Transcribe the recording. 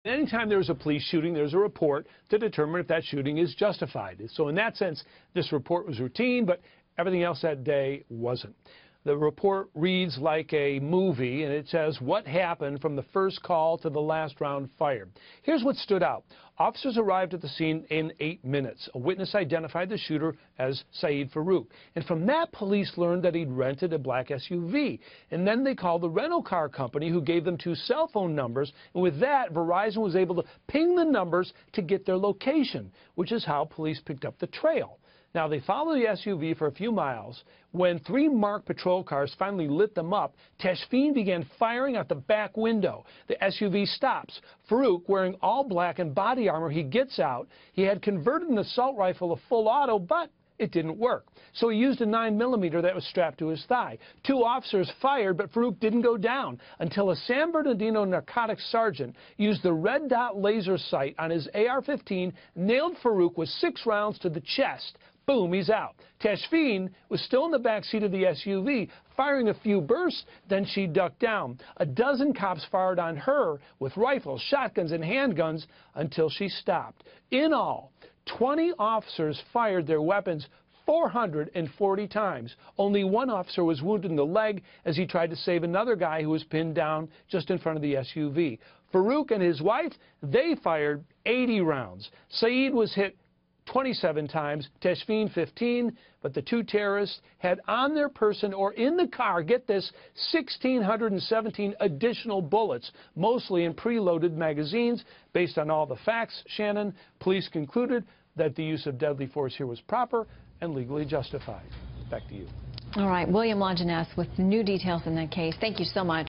Anytime there's a police shooting, there's a report to determine if that shooting is justified. So in that sense, this report was routine, but everything else that day wasn't. The report reads like a movie, and it says what happened from the first call to the last round fired. Here's what stood out. Officers arrived at the scene in 8 minutes. A witness identified the shooter as Saeed Farouk. And from that, police learned that he'd rented a black SUV. And then they called the rental car company, who gave them 2 cell phone numbers. And with that, Verizon was able to ping the numbers to get their location, which is how police picked up the trail. Now, they followed the SUV for a few miles. When 3 marked patrol cars finally lit them up, Tashfeen began firing out the back window. The SUV stops. Farouk, wearing all black and body armor, he gets out. He had converted an assault rifle to full auto, but it didn't work. So he used a 9mm that was strapped to his thigh. 2 officers fired, but Farouk didn't go down until a San Bernardino narcotics sergeant used the red dot laser sight on his AR-15, nailed Farouk with 6 rounds to the chest. Boom, he's out. Tashfeen was still in the back seat of the SUV, firing a few bursts, then she ducked down. A dozen cops fired on her with rifles, shotguns, and handguns until she stopped. In all, 20 officers fired their weapons 440 times. Only 1 officer was wounded in the leg as he tried to save another guy who was pinned down just in front of the SUV. Farouk and his wife, they fired 80 rounds. Saeed was hit 27 times, Tashfeen 15, but the 2 terrorists had on their person or in the car, get this, 1,617 additional bullets, mostly in preloaded magazines. Based on all the facts, Shannon, police concluded that the use of deadly force here was proper and legally justified. Back to you. All right, William Longinus with new details in that case. Thank you so much.